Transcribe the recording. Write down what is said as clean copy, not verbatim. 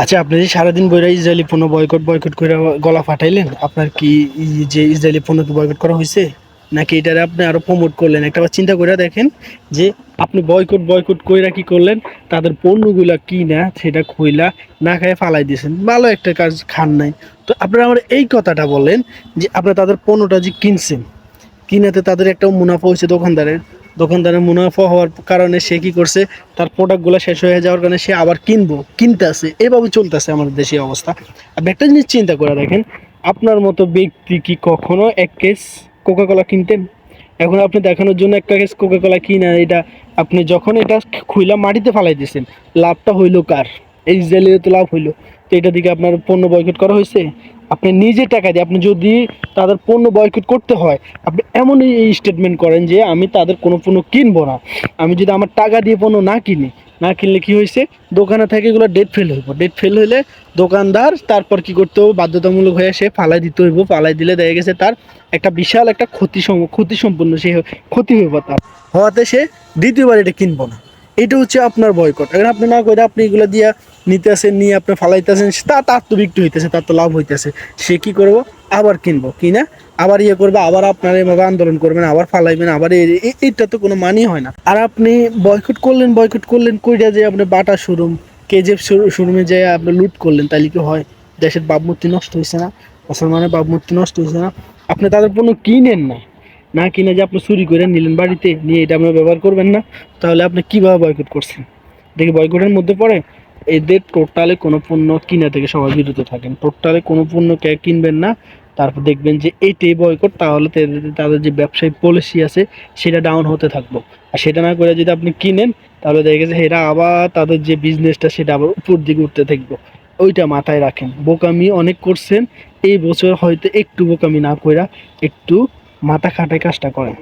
আচ্ছা, আপনি যে সারাদিন বইরা ইসরায়েলি পণ্য বয়কট বয়কট করে গলা ফাটাইলেন, আপনার কি যে ইসরায়েলি পণ্য কি বয়কট করা হয়েছে, নাকি এটারে আপনি আরো প্রমোট করলেন? একটা বার চিন্তা করে দেখেন যে আপনি বয়কট বয়কট কইরা কি করলেন, তাদের পণ্যগুলা কি না সেটা খুইলা না খায় ফালাই দিয়েছেন, ভালো একটা কাজ খান নাই। তো আপনারা আমার এই কথাটা বলেন যে আপনারা তাদের পণ্যটা যে কিনছেন, কিনাতে তাদের একটা মুনাফা হয়েছে দোকানদারের মুনাফা হওয়ার কারণে সে কি করছে, তার প্রোডাক্টগুলো শেষ হয়ে যাওয়ার কারণে সে আবার কিনতে আসে, এভাবে চলতেছে আমাদের দেশে অবস্থা। আপনি একটা জিনিস চিন্তা করে দেখেন, আপনার মতো ব্যক্তি কি কখনো এক কেস কোকা কোলা কিনতেন? এখন আপনি দেখানোর জন্য একটা কেস কোকা কোলা কিনা, এটা আপনি যখন এটা খুইলা মাটিতে ফালাই দিয়েছেন, লাভটা হইলো কার? এই জেলে তো লাভ হইলো। তো এটা দিকে আপনার পণ্য বয়কট করা হয়েছে? আপনি নিজে টাকা দিয়ে, আপনি যদি তাদের পণ্য বয়কট করতে হয়, আপনি এমনই এই স্টেটমেন্ট করেন যে আমি তাদের কোনো পণ্য কিনবো না। আমি যদি আমার টাকা দিয়ে পণ্য না কিনলে কি হয়েছে, দোকানে থেকে এগুলো ডেট ফেল হইব। ডেট ফেল হইলে দোকানদার তারপর কি করতে হবে, বাধ্যতামূলক হয়ে সে ফালাই দিতে হইব। ফালাই দিলে দেখা গেছে তার একটা বিশাল একটা ক্ষতি সম্পূর্ণ সে ক্ষতি হইব, তার হওয়াতে সে দ্বিতীয়বার এটা কিনবো না। এটা হচ্ছে আপনার বয়কট। এখন আপনি না করে আপনি এগুলো দিয়া নিতে আসেন, নিয়ে আপনি ফালাইতেছেন, তার তো বিক্রি হইতেছে, তার তো লাভ হইতেছে। সে কি করবো, আবার কিনবো, কিনা আবার ইয়ে করবে, আবার আপনার এভাবে আন্দোলন করবেন, আবার ফালাইবেন, আবার এইটা তো কোনো মানই হয় না। আর আপনি বয়কট করলেন কইরা যে আপনি বাটা শোরুম, কেজিএফ শোরুমে যে আপনি লুট করলেন, তাহলে কি হয়? দেশের ভাবমূর্তি নষ্ট হয়েছে না? মুসলমানের ভাবমূর্তি নষ্ট হয়েছে না? আপনি তাদের পণ্য কিনেন না, না কিনে যে আপনি চুরি করে নিলেন বাড়িতে, নিয়ে এটা আপনি ব্যবহার করবেন না, তাহলে আপনি কিভাবে বয়কট করছেন? দেখি বয়কটের মধ্যে পড়ে এদের টোটালে কোনো পণ্য কিনা থেকে সবাই বিরত থাকেন, টোটালে কোনো পণ্য কে কিনবেন না। তারপর দেখবেন যে এইটাই বয়কট, তাহলে তাদের যে ব্যবসায়িক পলিসি আছে সেটা ডাউন হতে থাকবো। আর সেটা না করে যদি আপনি কিনেন, তাহলে দেখা গেছে এরা আবার তাদের যে বিজনেসটা সেটা আবার উপর দিকে উঠতে থাকবো। ওইটা মাথায় রাখেন। বোকামি অনেক করছেন, এই বছর হয়তো একটু বোকামি না কইরা একটু মাথা খাটায় কাজটা করেন।